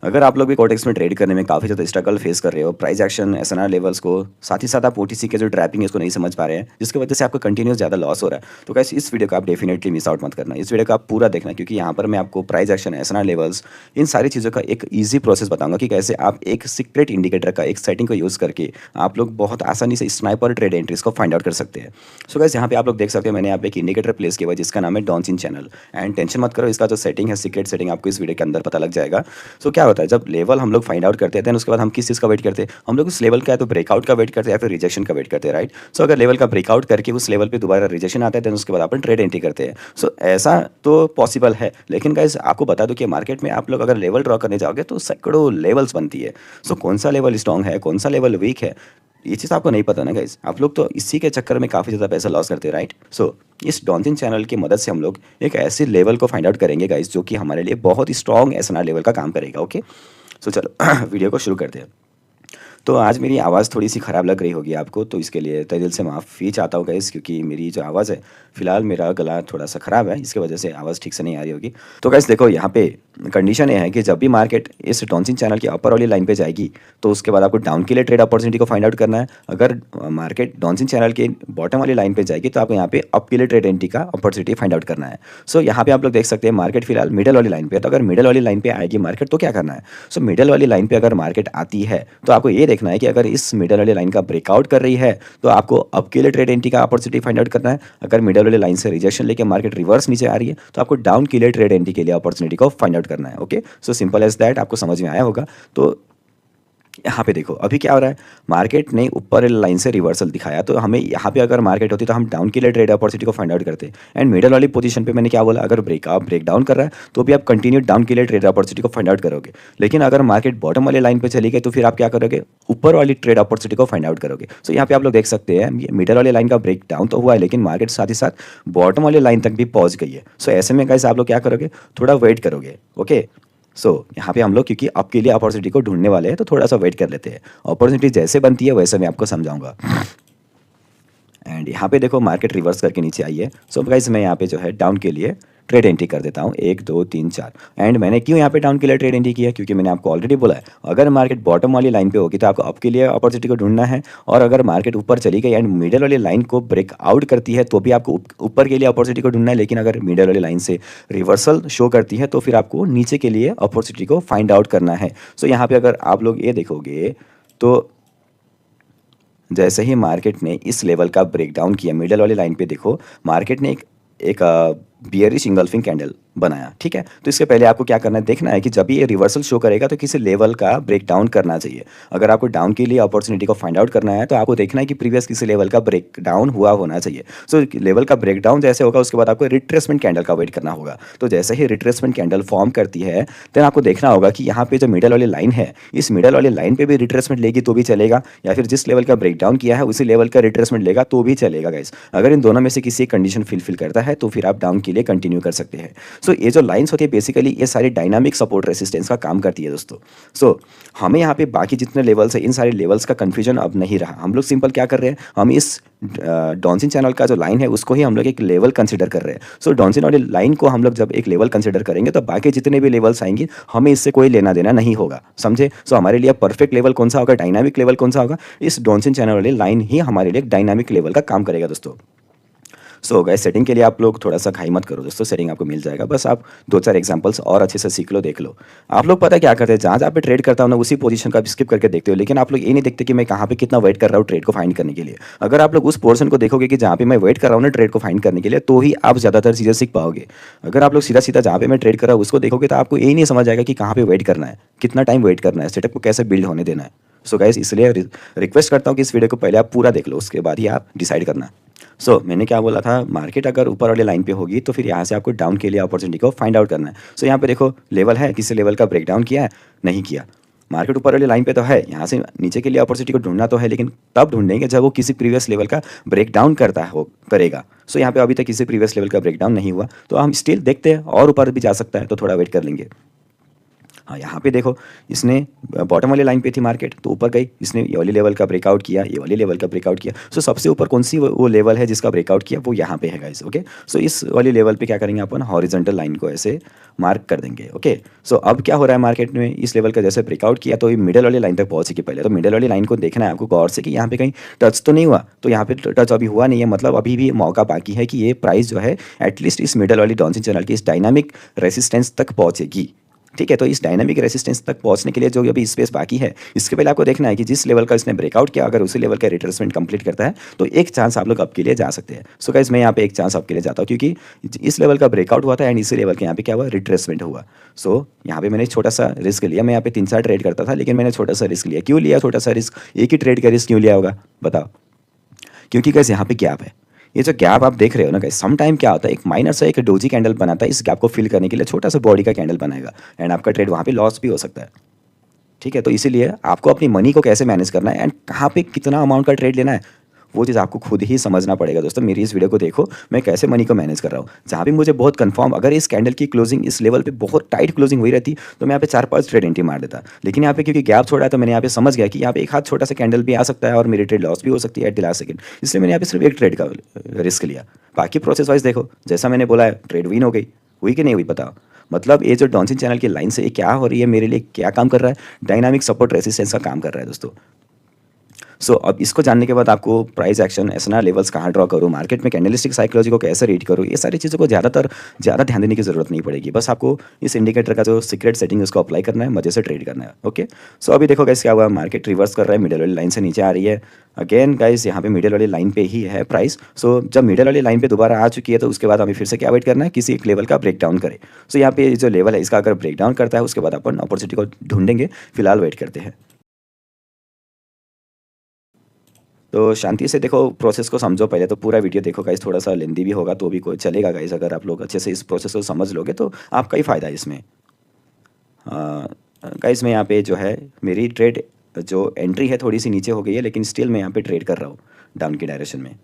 अगर आप लोग भी कोटेक्स में ट्रेड करने में काफ़ी ज़्यादा स्ट्रगल फेस कर रहे हो, प्राइस एक्शन, एसएनआर लेवल्स को, साथ ही साथ आप ओटीसी के जो ट्रैपिंग है उसको नहीं समझ पा रहे हैं, जिसकी वजह से आपको कंटिन्यूस ज़्यादा लॉस हो रहा है, तो गाइस इस वीडियो को आप डेफिनेटली मिस आउट मत करना। इस वीडियो को आप पूरा देखना, क्योंकि यहाँ पर मैं आपको प्राइस एक्शन, एसएनआर लेवल्स, इन सारी चीज़ों का एक ईजी प्रोसेस बताऊंगा कि कैसे आप एक सीक्रेट इंडिकेटर का एक सेटिंग को यूज़ करके आप लोग बहुत आसानी से स्नाइपर ट्रेड एंट्रीज को फाइंड आउट कर सकते हैं। सो गाइस यहाँ पे आप लोग देख सकते हैं, मैंने यहाँ पे एक इंडिकेटर प्लेस किया हुआ है जिसका नाम है डॉन्सिन चैनल। एंड टेंशन मत करो, इसका जो सेटिंग है, सीक्रेट सेटिंग, आपको इस वीडियो के अंदर पता लग जाएगा। सो क्या होता है, जब लेवल हम लोग फाइंड आउट करते हैं देन उसके बाद हम किस चीज़ का वेट करते हैं, हम लोग उस लेवल का या तो ब्रेकआउट का वेट करते हैं या फिर रिजेक्शन का वेट करते हैं, राइट। सो अगर लेवल का ब्रेकआउट करके उस लेवल पे दोबारा रिजेक्शन आता है देन उसके बाद अपन ट्रेड एंट्री करते हैं। सो ऐसा तो पॉसिबल है, लेकिन गाइस आपको बता दूं कि मार्केट में आप लोग अगर लेवल ड्रॉ करने जाओगे तो सैकड़ों लेवल्स बनती है। सो कौन सा लेवल स्ट्रॉन्ग है, कौन सा लेवल वीक है, ये चीज़ आपको नहीं पता ना गाइस। आप लोग तो इसी के चक्कर में काफ़ी ज़्यादा पैसा लॉस करते हैं, राइट। सो इस डॉन्सिन चैनल की मदद से हम लोग एक ऐसे लेवल को फाइंड आउट करेंगे गाइस जो कि हमारे लिए बहुत ही स्ट्रॉन्ग एसएनआर लेवल का काम करेगा। ओके, सो चलो वीडियो को शुरू करते हैं। तो आज मेरी आवाज़ थोड़ी-सी ख़राब लग रही होगी आपको, तो इसके लिए तहे दिल से माफ़ी चाहता हूँ गाइस, क्योंकि मेरी जो आवाज़ है, फ़िलहाल मेरा गला थोड़ा-सा ख़राब है, इसकी वजह से आवाज़ ठीक से नहीं आ रही होगी। तो गाइस देखो, यहाँ पे कंडीशन ये है कि जब भी मार्केट इस डॉन्सिन चैनल की अपर वाली लाइन पे जाएगी, तो उसके बाद आपको डाउन के लिए ट्रेड अपॉर्चुनिटी को फाइंड आउट करना है। अगर मार्केट डॉन्सिन चैनल के बॉटम वाली लाइन पे जाएगी, तो आपको यहाँ पे अप के लिए ट्रेड एंट्री का अपॉर्चुनिटी फाइंड आउट करना है। सो यहाँ पे आप लोग देख सकते हैं मार्केट फ़िलहाल मिडल वाली लाइन पे है, तो अगर मिडल वाली लाइन पे आएगी मार्केट तो क्या करना है? सो मिडल वाली लाइन पे अगर मार्केट आती है, तो आपको ये देखना है कि अगर इस मिडल वाली लाइन का ब्रेकआउट कर रही है तो आपको अप के लिए ट्रेड एंट्री का अपॉर्चुनिटी फाइंड आउट करना है। अगर मिडल वाली लाइन से रिजेक्शन लेके मार्केट रिवर्स नीचे आ रही है तो आपको डाउन के लिए ट्रेड एंट्री के लिए अपॉर्चुनिटी को फाइंड आउट करना है। Okay, so simple as that, आपको समझ में आया होगा। तो यहाँ पे देखो अभी क्या हो रहा है, मार्केट ने ऊपर लाइन से रिवर्सल दिखाया, तो हमें यहाँ पे अगर मार्केट होती तो हम डाउन के लिए ट्रेड अपॉर्चुनिटी को फाइंड आउट करते। एंड मिडल वाली पोजीशन पे मैंने क्या बोला, अगर ब्रेक डाउन कर रहा है तो भी आप कंटिन्यू डाउन के लिए ट्रेड अपॉर्चुनिटी को फाइंड आउट करोगे। लेकिन अगर मार्केट बॉटम वाली लाइन पे चली गई तो फिर आप क्या करोगे, ऊपर वाली ट्रेड अपॉर्चुनिटी को फाइंड आउट करोगे। सो यहाँ पे आप लोग देख सकते हैं मिडल वाली लाइन का ब्रेक डाउन तो हुआ है, लेकिन मार्केट साथ ही साथ बॉटम वाली लाइन तक भी पहुंच गई है। सो ऐसे में गाइस आप लोग क्या करोगे, थोड़ा वेट करोगे। ओके, सो यहाँ पे हम लोग क्योंकि आपके लिए अपॉर्चुनिटी को ढूंढने वाले हैं तो थोड़ा सा वेट कर लेते हैं। अपॉर्चुनिटी जैसे बनती है वैसे मैं आपको समझाऊंगा। एंड यहाँ पे देखो मार्केट रिवर्स करके नीचे आई है। सो गाइस मैं यहाँ पे जो है डाउन के लिए ट्रेड एंट्री कर देता हूँ, 1 2 3 4। एंड मैंने क्यों यहाँ पे डाउन के लिए ट्रेड एंट्री किया, क्योंकि मैंने आपको ऑलरेडी बोला है अगर मार्केट बॉटम वाली लाइन पे होगी तो आपको अप के लिए अपॉर्चुनिटी को ढूंढना है, और अगर मार्केट ऊपर चली गई एंड मिडल वाली लाइन को ब्रेक आउट करती है तो भी आपको ऊपर के लिए अपॉर्चुनिटी को ढूंढना है। लेकिन अगर मिडल वाली लाइन से रिवर्सल शो करती है तो फिर आपको नीचे के लिए अपॉर्चुनिटी को फाइंड आउट करना है। सो यहाँ पे अगर आप लोग ये देखोगे तो जैसे ही मार्केट ने इस लेवल का ब्रेकडाउन किया, मिडल वाली लाइन पे देखो मार्केट ने एक बियरिश इंगल्फिंग कैंडल बनाया, ठीक है। तो इसके पहले आपको क्या करना है, देखना है कि जब भी ये रिवर्सल शो करेगा तो किसी लेवल का ब्रेक डाउन करना चाहिए। अगर आपको डाउन के लिए अपॉर्चुनिटी को फाइंड आउट करना है तो आपको देखना है कि प्रीवियस किसी लेवल का ब्रेक डाउन हुआ होना चाहिए। सो लेवल का ब्रेक डाउन जैसे होगा उसके बाद आपको रिट्रेसमेंट कैंडल का वेट करना होगा। तो जैसे ही रिट्रेसमेंट कैंडल फॉर्म करती है देन आपको देखना होगा कि यहाँ पे जो मिडल वाली लाइन है, इस मिडल वाली लाइन पे भी रिट्रेसमेंट लेगी तो भी चलेगा, या फिर जिस लेवल का ब्रेक डाउन किया है उसी लेवल का रिट्रेसमेंट लेगा तो भी चलेगा गाइस। अगर इन दोनों में से किसी कंडीशन फिल करता है तो फिर आप डाउन के लिए कंटिन्यू कर सकते हैं। सो ये जो लाइंस होती है बेसिकली ये सारी डायनामिक सपोर्ट रेसिस्टेंस का काम करती है दोस्तों। सो हमें यहाँ पे बाकी जितने लेवल्स है इन सारे लेवल्स का कंफ्यूजन अब नहीं रहा। हम लोग सिंपल क्या कर रहे हैं, हम इस डॉन्सिन चैनल का जो लाइन है उसको ही हम लोग एक लेवल कंसिडर कर रहे हैं। सो डॉन्सिन वाली लाइन को हम लोग जब एक लेवल कंसिडर करेंगे तो बाकी जितने भी लेवल्स आएंगे हमें इससे कोई लेना देना नहीं होगा, समझे। सो हमारे लिए परफेक्ट लेवल कौन सा होगा, डायनामिक लेवल कौन सा होगा, इस डॉन्सिन चैनल वाली लाइन ही हमारे लिए एक डायनामिक लेवल का काम करेगा दोस्तों। सो गाइस सेटिंग के लिए आप लोग थोड़ा सा घाई मत करो दोस्तों, सेटिंग आपको मिल जाएगा, बस आप 2 4 एग्जांपल्स और अच्छे से सीख लो, देख लो। आप लोग पता है क्या करते हैं, जहाँ जहाँ पे ट्रेड करता हूँ ना उसी पोजीशन का स्किप करके देखते हो, लेकिन आप लोग ये नहीं देखते कि मैं कहाँ पे कितना वेट कर रहा हूँ ट्रेड को फाइंड करने के लिए। अगर आप लोग उस पोर्शन को देखोगे कि जहाँ पे मैं वेट कर रहा हूँ ना ट्रेड को फाइंड करने के लिए, तो ही आप ज़्यादातर चीज़ें सीख पाओगे। अगर आप लोग सीधा सीधा जहाँ पे मैं ट्रेड कर रहा हूँ उसको देखोगे तो आपको यही नहीं समझ आएगा कि कहाँ पे वेट करना है, कितना टाइम वेट करना है, सेटअप को कैसे बिल्ड होने देना है। सो गाइस इसलिए रिक्वेस्ट करता हूँ कि इस वीडियो को पहले आप पूरा देख लो, उसके बाद ही आप डिसाइड करना। सो मैंने क्या बोला था, मार्केट अगर ऊपर वाले लाइन पे होगी तो फिर यहाँ से आपको डाउन के लिए अपॉर्चुनिटी को फाइंड आउट करना है। सो यहाँ पे देखो लेवल है, किसी लेवल का ब्रेकडाउन किया है, नहीं किया। मार्केट ऊपर वाली लाइन पे तो है, यहाँ से नीचे के लिए अपॉर्चुनिटी को ढूंढना तो है, लेकिन तब ढूंढेंगे जब वो किसी प्रीवियस लेवल का ब्रेकडाउन करेगा। सो यहाँ पे अभी तक किसी प्रीवियस लेवल का ब्रेकडाउन नहीं हुआ तो हम स्टिल देखते हैं, और ऊपर भी जा सकता है तो थोड़ा वेट कर लेंगे। हाँ, यहाँ पे देखो इसने बॉटम वाली लाइन पे थी मार्केट, तो ऊपर गई, इसने ये वाली लेवल का ब्रेकआउट किया, ये वाली लेवल का ब्रेकआउट किया। सो सबसे ऊपर कौन सी वो लेवल है जिसका ब्रेकआउट किया, वो यहाँ पे है गाइस। ओके, सो इस वाली लेवल पे क्या करेंगे अपन, हॉरिजॉन्टल लाइन को ऐसे मार्क कर देंगे। ओके, सो अब क्या हो रहा है मार्केट में, इस लेवल का जैसे ब्रेकआउट किया तो ये मिडल वाली लाइन तक पहुंचेगी पहले। तो मिडल वाली लाइन को देखना है आपको गौर से कि यहाँ पे कहीं टच तो नहीं हुआ, तो यहाँ पे टच अभी हुआ नहीं है, मतलब अभी भी मौका बाकी है कि ये प्राइस जो है एटलीस्ट इस मिडल वाली डाउनसाइड चैनल की इस डायनामिक रेसिस्टेंस तक पहुंचेगी। ठीक है, तो इस डायनामिक रेसिस्टेंस तक पहुंचने के लिए जो अभी स्पेस बाकी है, इसके पहले आपको देखना है कि जिस लेवल का इसने ब्रेकआउट किया, अगर उसी लेवल का रिट्रेसमेंट कंप्लीट करता है तो एक चांस आप लोग अप के लिए जा सकते हैं। सो गाइस मैं यहाँ पे एक चांस अप के लिए जाता हूँ, क्योंकि इस लेवल का ब्रेकआउट हुआ था एंड इसी लेवल के यहाँ पे क्या हुआ, रिट्रेसमेंट हुआ। सो यहाँ पे मैंने छोटा सा रिस्क लिया, मैं यहाँ पे 3-4 ट्रेड करता था, लेकिन मैंने छोटा सा रिस्क लिया। क्यों लिया छोटा सा रिस्क, एक ही ट्रेड का रिस्क क्यों लिया होगा बताओ? क्योंकि गाइस यहाँ पे गैप है, ये जो गैप आप देख रहे हो ना गाइस, सम टाइम क्या होता है, एक माइनर सा एक डोजी कैंडल बनाता है, इस गैप को फिल करने के लिए छोटा सा बॉडी का कैंडल बनाएगा एंड आपका ट्रेड वहाँ पे लॉस भी हो सकता है। ठीक है, तो इसीलिए आपको अपनी मनी को कैसे मैनेज करना है एंड कहाँ पे कितना अमाउंट का ट्रेड लेना है, वो चीज़ आपको खुद ही समझना पड़ेगा। दोस्तों मेरी इस वीडियो को देखो, मैं कैसे मनी को मैनेज कर रहा हूँ। जहाँ भी मुझे बहुत कंफर्म, अगर इस कैंडल की क्लोजिंग इस लेवल पे बहुत टाइट क्लोजिंग हुई रहती तो मैं यहाँ पे 4-5 ट्रेड एंट्री मार देता, लेकिन यहाँ पे क्योंकि गैप छोड़ा है तो मैंने यहाँ पे समझ गया कि यहाँ पे एक हाथ छोटा सा कैंडल भी आ सकता है और मेरी ट्रेड लॉस भी हो सकती है एट द लास्ट सेकंड, इसलिए मैंने यहाँ पे सिर्फ एक ट्रेड का रिस्क लिया। बाकी प्रोसेस वाइज देखो, जैसा मैंने बोला है, ट्रेड विन हो गई, हुई कि नहीं हुई बताओ? मतलब ये जो डॉन्सिन चैनल की लाइन से ये क्या हो रही है, मेरे लिए क्या काम कर रहा है, डायनामिक सपोर्ट रेसिस्टेंस का काम कर रहा है दोस्तों। सो अब इसको जानने के बाद आपको प्राइस एक्शन, एसएनआर लेवल्स कहाँ ड्रॉ करूँ, मार्केट में कैंडलस्टिक साइकोलॉजी को कैसे रीड करूँ, ये सारी चीज़ों को ज़्यादा ध्यान देने की ज़रूरत नहीं पड़ेगी। बस आपको इस इंडिकेटर का जो सीक्रेट सेटिंग है उसको अप्लाई करना है, मजे से ट्रेड करना है। ओके, सो अभी देखो गाइस क्या हुआ, मार्केट रिवर्स कर रहा है, मिडिल वाली लाइन से नीचे आ रही है। अगेन गाइस यहाँ पे मिडिल वाली लाइन पे ही है प्राइस। सो जब मिडिल वाली लाइन पे दोबारा आ चुकी है तो उसके बाद हमें फिर से क्या वेट करना है, किसी एक लेवल का ब्रेकडाउन करे। सो यहाँ पे जो लेवल है इसका अगर ब्रेकडाउन करता है उसके बाद अपन अपॉर्चुनिटी को ढूंढेंगे, फिलहाल वेट करते हैं। तो शांति से देखो, प्रोसेस को समझो, पहले तो पूरा वीडियो देखो गाइस, थोड़ा सा लेंदी भी होगा तो भी कोई चलेगा गाइस, अगर आप लोग अच्छे से इस प्रोसेस को समझ लोगे तो आपका ही फ़ायदा है इसमें। गाइस मैं यहाँ पे जो है, मेरी ट्रेड जो एंट्री है थोड़ी सी नीचे हो गई है, लेकिन स्टिल मैं यहाँ पे ट्रेड कर रहा हूँ डाउन की डायरेक्शन में।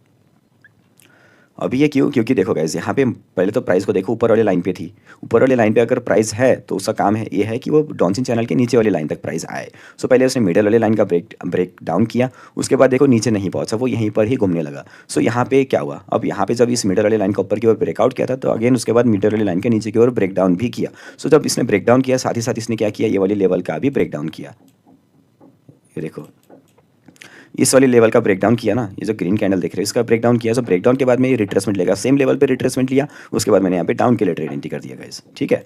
अभी ये क्यों, क्योंकि देखो गाइस यहाँ पे पहले तो प्राइस को देखो, ऊपर वाली लाइन पे थी, ऊपर वाली लाइन पे अगर प्राइस है तो उसका काम है ये है कि वो डॉन्सिन चैनल के नीचे वाली लाइन तक प्राइस आए। सो पहले उसने मिडल वाली लाइन का ब्रेक डाउन किया, उसके बाद देखो नीचे नहीं पहुंचा, वो यहीं पर ही घूमने लगा। सो यहाँ पे क्या हुआ, अब यहाँ पे जब इस मिडल वाली लाइन का ऊपर की ओर ब्रेकआउट किया था तो अगेन उसके बाद मिडल वाली लाइन के नीचे की ओर ब्रेक डाउन भी किया। सो जब इसने ब्रेक डाउन किया, साथ ही साथ इसने क्या किया, ये वाली लेवल का भी ब्रेक डाउन किया। ये देखो इस वाली लेवल का ब्रेकडाउन किया ना, ये जो ग्रीन कैंडल देख रहे हो इसका ब्रेकडाउन किया। सो ब्रेकडाउन के बाद में ये रिट्रेसमेंट लेगा, सेम लेवल पे रिट्रेसमेंट लिया, उसके बाद मैंने यहाँ पे डाउन के लिए ट्रेड एंट्री कर दिया गाइस। ठीक है,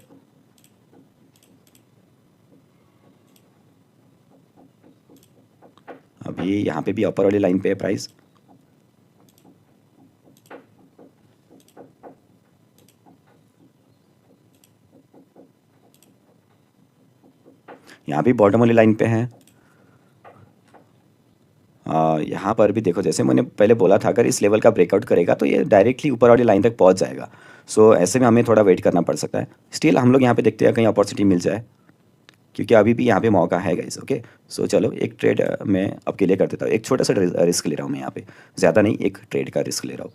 अभी यहाँ पे भी अपर वाली लाइन पे है प्राइस। यहाँ भी बॉटम वाली लाइन पे है। यहाँ पर भी देखो, जैसे मैंने पहले बोला था, अगर इस लेवल का ब्रेकआउट करेगा तो ये डायरेक्टली ऊपर वाली लाइन तक पहुँच जाएगा। सो ऐसे में हमें थोड़ा वेट करना पड़ सकता है। स्टिल हम लोग यहाँ पे देखते हैं कहीं अपॉर्चुनिटी मिल जाए, क्योंकि अभी भी यहाँ पे मौका है गाइस। ओके, सो चलो एक ट्रेड मैं आपके लिए कर देता हूँ, एक छोटा सा रिस्क ले रहा हूँ मैं यहाँ पे, ज़्यादा नहीं, एक ट्रेड का रिस्क ले रहा हूँ।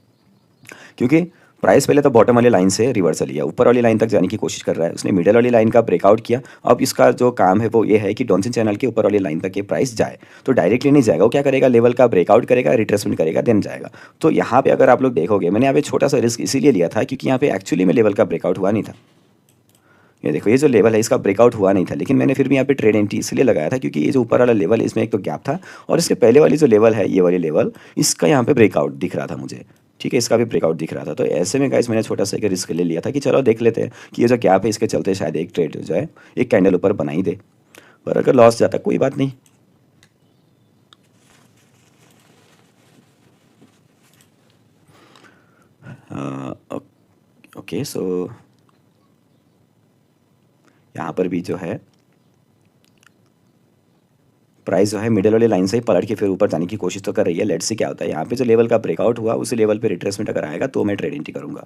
क्योंकि प्राइस पहले तो बॉटम वाली लाइन से रिवर्सल लिया, ऊपर वाली लाइन तक जाने की कोशिश कर रहा है, उसने मिडल वाली लाइन का ब्रेकआउट किया। अब इसका जो काम है वो ये है कि डॉन्सिन चैनल के ऊपर वाली लाइन तक ये प्राइस जाए, तो डायरेक्टली नहीं जाएगा, वो क्या करेगा, लेवल का ब्रेकआउट करेगा, रिट्रेसमेंट करेगा, देन जाएगा। तो यहाँ पे अगर आप लोग देखोगे, मैंने यहाँ पे छोटा सा रिस्क इसीलिए लिया था क्योंकि यहाँ पे एक्चुअली में लेवल का ब्रेकआउट हुआ नहीं था। ये देखो, ये जो लेवल है इसका ब्रेकआउट हुआ नहीं था, लेकिन मैंने फिर भी यहाँ पे ट्रेड एंट्री इसलिए लगाया था क्योंकि ये जो ऊपर वाला लेवल है इसमें एक तो गैप था, और इसके पहले वाली जो लेवल है, ये वाली लेवल, इसका यहाँ पे ब्रेकआउट दिख रहा था मुझे। ठीक है, इसका भी ब्रेकआउट दिख रहा था, तो ऐसे में गाइस मैंने छोटा सा एक रिस्क ले लिया था कि चलो देख लेते हैं कि ये जो गैप है इसके चलते शायद एक ट्रेड जो है, एक कैंडल ऊपर बना ही दे, पर अगर लॉस जाता कोई बात नहीं। ओके, सो यहाँ पर भी जो है प्राइस जो है मिडिल वाली लाइन से ही पलट के फिर ऊपर जाने की कोशिश तो कर रही है। लेट्स सी क्या होता है, यहाँ पे जो लेवल का ब्रेकआउट हुआ उसी लेवल पे रिट्रेसमेंट अगर आएगा तो मैं ट्रेड एंट्री करूँगा।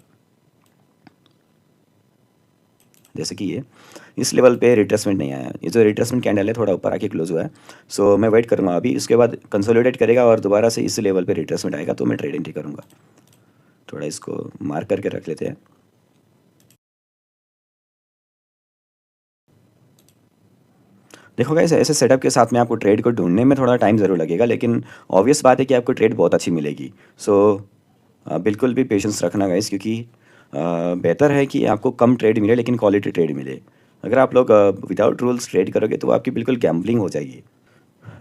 जैसे कि ये इस लेवल पे रिट्रेसमेंट नहीं आया, ये जो रिट्रेसमेंट कैंडल है थोड़ा ऊपर आके क्लोज हुआ है। सो मैं वेट करूँगा अभी, उसके बाद कंसोलिडेट करेगा और दोबारा से इस लेवल पे रिट्रेसमेंट आएगा तो मैं ट्रेड एंट्री करूँगा। थोड़ा इसको मार्क करके रख लेते हैं। देखो गाइस, ऐसे सेटअप के साथ में आपको ट्रेड को ढूँढने में थोड़ा टाइम ज़रूर लगेगा, लेकिन ऑब्वियस बात है कि आपको ट्रेड बहुत अच्छी मिलेगी। सो बिल्कुल भी पेशेंस रखना गाइस, क्योंकि बेहतर है कि आपको कम ट्रेड मिले लेकिन क्वालिटी ट्रेड मिले। अगर आप लोग विदाउट रूल्स ट्रेड करोगे तो आपकी बिल्कुल गैम्बलिंग हो जाएगी।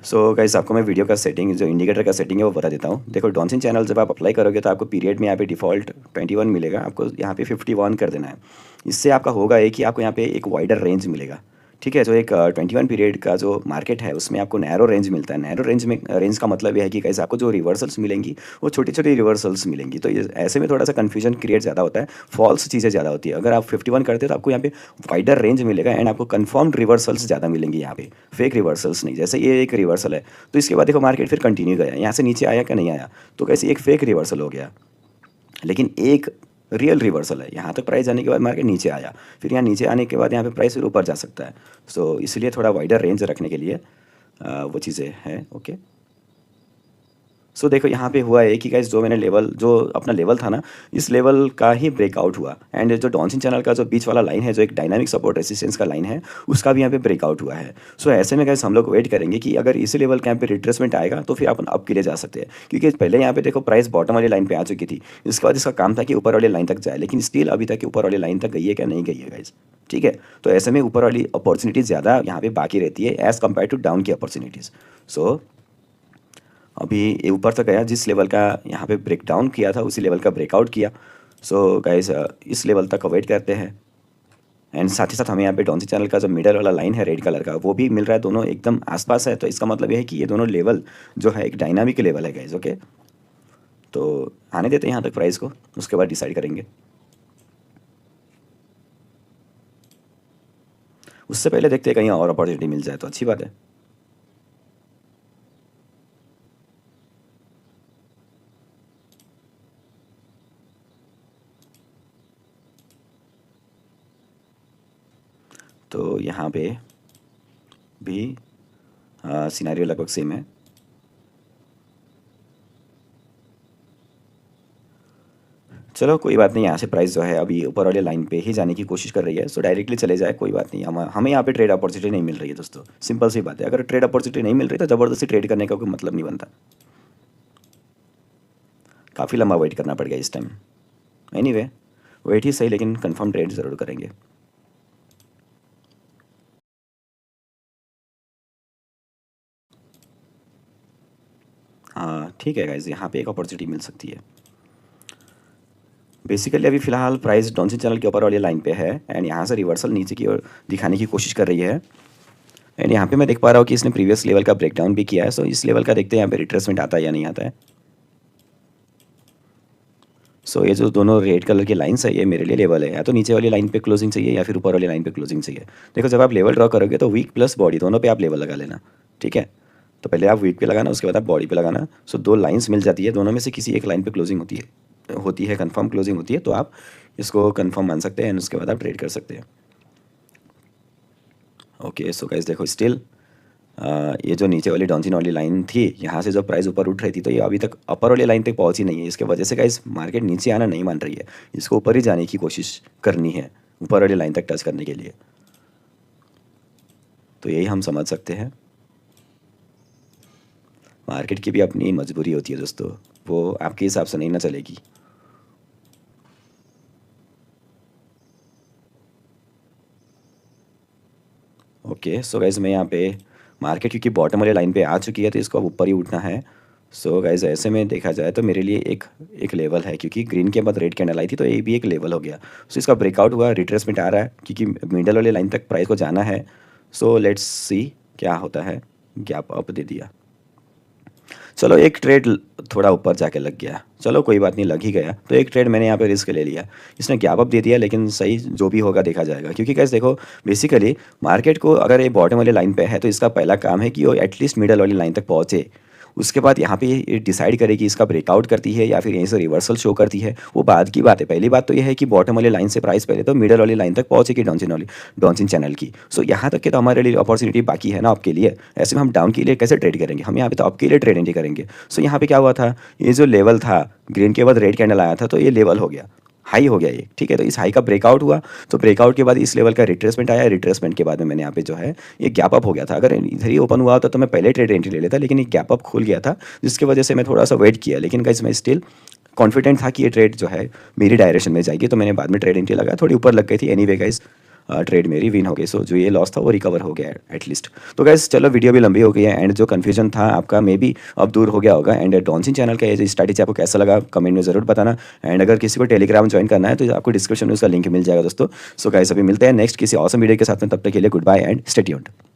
सो गाइस, आपको मैं वीडियो का सेटिंग, जो इंडिकेटर का सेटिंग है वो बता देता हूँ। देखो, डॉन्सिन चैनल जब आप अप्लाई करोगे तो आपको पीरियड में यहाँ पे डिफ़ॉल्ट 21 मिलेगा, आपको यहाँ पे 51 कर देना है। इससे आपका होगा ये कि आपको यहाँ पे एक वाइडर रेंज मिलेगा। ठीक है, जो एक 21 पीरियड का जो मार्केट है उसमें आपको नैरो रेंज मिलता है। नैरो रेंज में, रेंज का मतलब ये है कि कैसे आपको जो रिवर्सल्स मिलेंगी वो छोटी छोटी रिवर्सल्स मिलेंगी, तो ये ऐसे में थोड़ा सा कन्फ्यूजन क्रिएट ज़्यादा होता है, फॉल्स चीज़ें ज़्यादा होती है। अगर आप 51 करते हो तो आपको यहाँ पे वाइडर रेंज मिलेगा एंड आपको कन्फर्म्ड रिवर्सल्स ज़्यादा मिलेंगी, यहाँ पे फेक रिवर्सल्स नहीं। जैसे ये एक रिवर्सल है, तो इसके बाद देखो मार्केट फिर कंटिन्यू गया, यहाँ से नीचे आया क्या नहीं आया, तो कैसे एक फेक रिवर्सल हो गया, लेकिन एक रियल रिवर्सल है। यहाँ तक प्राइस जाने के बाद मार्केट नीचे आया, फिर यहाँ नीचे आने के बाद यहाँ पे प्राइस फिर ऊपर जा सकता है। सो इसलिए थोड़ा वाइडर रेंज रखने के लिए वो चीज़ें हैं। ओके, सो देखो यहाँ पे हुआ है कि गाइस, जो मैंने लेवल, जो अपना लेवल था ना, इस लेवल का ही ब्रेकआउट हुआ एंड जो डॉन्सिन चैनल का जो बीच वाला लाइन है, जो एक डायनामिक सपोर्ट रेसिस्टेंस का लाइन है, उसका भी यहाँ पे ब्रेकआउट हुआ है। सो ऐसे में गाइस हम लोग वेट करेंगे कि अगर इसी लेवल के यहाँ पे रिट्रेसमेंट आएगा तो फिर अपन अप के लिए जा सकते हैं, क्योंकि पहले यहाँ पे देखो प्राइस बॉटम वाली लाइन पे आ चुकी थी। इसके बाद इसका काम था कि ऊपर वाली लाइन तक जाए, लेकिन स्टिल अभी तक ऊपर वाली लाइन तक गई है क्या, नहीं गई है गाइस। ठीक है, तो ऐसे में ऊपर वाली अपॉर्चुनिटीज़ ज़्यादा यहाँ पे बाकी रहती है एज़ कम्पेयर टू डाउन की अपॉर्चुनिटीज़। सो अभी ये ऊपर तक गया, जिस लेवल का यहाँ पे ब्रेक डाउन किया था उसी लेवल का ब्रेकआउट किया। सो गाइस, इस लेवल तक वेट करते हैं एंड साथ ही साथ हमें यहाँ पे डॉन्सी चैनल का जो मिडल वाला लाइन है रेड कलर का, वो भी मिल रहा है, दोनों एकदम आसपास है। तो इसका मतलब ये है कि ये दोनों लेवल जो है एक डायनामिक लेवल है गाइस। ओके, तो आने देते हैं यहाँ तक प्राइस को, उसके बाद डिसाइड करेंगे। उससे पहले देखते हैं कहीं और अपॉर्चुनिटी मिल जाए तो अच्छी बात है। तो यहाँ पे भी सिनेरियो लगभग सेम है। चलो कोई बात नहीं, यहाँ से प्राइस जो है अभी ऊपर वाले लाइन पे ही जाने की कोशिश कर रही है, सो डायरेक्टली चले जाए, कोई बात नहीं। हमें यहाँ पे ट्रेड अपॉर्चुनिटी नहीं मिल रही है दोस्तों, सिंपल सी बात है। अगर ट्रेड अपॉर्चुनिटी नहीं मिल रही तो ज़बरदस्ती ट्रेड करने का कोई मतलब नहीं बनता। काफ़ी लंबा वेट करना पड़ गया इस टाइम। एनीवे, वेट ही सही, लेकिन कंफर्म ट्रेड ज़रूर करेंगे। हाँ ठीक है गाइज, यहाँ पे एक अपॉर्चुनिटी मिल सकती है। बेसिकली अभी फ़िलहाल प्राइस डॉन्सिन चैनल के ऊपर वाली लाइन पे है एंड यहाँ से रिवर्सल नीचे की ओर दिखाने की कोशिश कर रही है। एंड यहाँ पे मैं देख पा रहा हूँ कि इसने प्रीवियस लेवल का ब्रेकडाउन भी किया है। सो इस लेवल का देखते हैं यहाँ पे रिट्रेसमेंट आता है या नहीं आता है। सो ये जो दोनों रेड कलर की लाइन्स है, ये मेरे लिए लेवल है, या तो नीचे वाली लाइन पे क्लोजिंग चाहिए या फिर ऊपर वाली लाइन पे क्लोजिंग चाहिए। देखो, जब आप लेवल ड्रॉ करोगे तो वीक प्लस बॉडी दोनों पे आप लेवल लगा लेना। ठीक है, तो पहले आप वीक पे लगाना, उसके बाद आप बॉडी पे लगाना। सो दो लाइन्स मिल जाती है, दोनों में से किसी एक लाइन पे क्लोजिंग होती है कंफर्म क्लोजिंग होती है, तो आप इसको कंफर्म मान सकते हैं एंड उसके बाद आप ट्रेड कर सकते हैं। ओके, सो गाइस देखो, स्टिल ये जो नीचे वाली डॉन्सिन वाली लाइन थी, यहाँ से जो प्राइस ऊपर उठ रही थी, तो ये अभी तक अपर वाली लाइन तक पहुँची नहीं है। इसके वजह से गाइस मार्केट नीचे आना नहीं मान रही है, इसको ऊपर ही जाने की कोशिश करनी है ऊपर वाली लाइन तक टच करने के लिए। तो यही हम समझ सकते हैं। मार्केट की भी अपनी मजबूरी होती है दोस्तों, वो आपके हिसाब से नहीं ना चलेगी। ओके, सो गाइज मैं यहाँ पे मार्केट क्योंकि बॉटम वाले लाइन पे आ चुकी है तो इसको अब ऊपर ही उठना है। सो गाइज ऐसे में देखा जाए तो मेरे लिए एक एक लेवल है, क्योंकि ग्रीन के बाद रेड कैंडल आई थी तो ये भी एक लेवल हो गया। सो इसका ब्रेकआउट हुआ, रिट्रेसमेंट आ रहा है, क्योंकि मिडल वाले लाइन तक प्राइस को जाना है। सो लेट्स सी क्या होता है। गैप अप दे दिया, चलो एक ट्रेड थोड़ा ऊपर जाके लग गया, चलो कोई बात नहीं, लग ही गया तो एक ट्रेड मैंने यहाँ पे रिस्क ले लिया। इसने गैप अप दे दिया, लेकिन सही जो भी होगा देखा जाएगा, क्योंकि कैसे देखो बेसिकली मार्केट को अगर ये बॉटम वाली लाइन पे है तो इसका पहला काम है कि वो एटलीस्ट मिडल वाली लाइन तक पहुँचे। उसके बाद यहाँ पे ये डिसाइड करे कि इसका ब्रेकआउट करती है या फिर यहीं से रिवर्सल शो करती है, वो बाद की बात है। पहली बात तो ये है कि बॉटम वाली लाइन से प्राइस पहले तो मिडल वाली लाइन तक पहुँचेगी डॉन्सिन चैनल की। सो यहाँ तक के तो हमारे लिए अपॉर्चुनिटी बाकी है ना आपके लिए। ऐसे में हम डाउन के लिए कैसे ट्रेड करेंगे, हम यहाँ पे तो आपके लिए ट्रेड नहीं करेंगे। सो यहाँ पे क्या हुआ था, ये जो लेवल था ग्रीन के बाद रेड कैंडल आया था तो ये लेवल हो गया। हाई हो गया ये, ठीक है। तो इस हाई का ब्रेकआउट हुआ, तो ब्रेकआउट के बाद इस लेवल का रिट्रेसमेंट आया, रिट्रेसमेंट के बाद में मैंने यहाँ पे जो है ये गैप अप हो गया था। अगर इधर ही ओपन हुआ होता तो मैं पहले ट्रेड एंट्री ले लेता, लेकिन ये गैप अप खुल गया था, जिसकी वजह से मैं थोड़ा सा वेट किया। लेकिन गाइस मैं स्टिल कॉन्फिडेंट था कि ये ट्रेड जो है मेरी डायरेक्शन में जाएगी, तो मैंने बाद में ट्रेड एंट्री लगाया, थोड़ी ऊपर लग गई थी। एनीवे गाइस ट्रेड मेरी विन हो गई, सो जो ये लॉस था वो रिकवर हो गया एटलीस्ट। तो गाइस चलो, वीडियो भी लंबी हो गई है, एंड जो कन्फ्यूजन था आपका मे बी अब दूर हो गया होगा। एंड डॉन्सिन चैनल का ये स्ट्रैटेजी आपको कैसा लगा कमेंट में ज़रूर बताना। एंड अगर किसी को टेलीग्राम ज्वाइन करना है तो आपको डिस्क्रिप्शन में उसका लिंक मिल जाएगा दोस्तों। सो गाइस अभी मिलते हैं नेक्स्ट किसी ऑसम वीडियो के साथ में, तब तक के लिए good bye and stay tuned.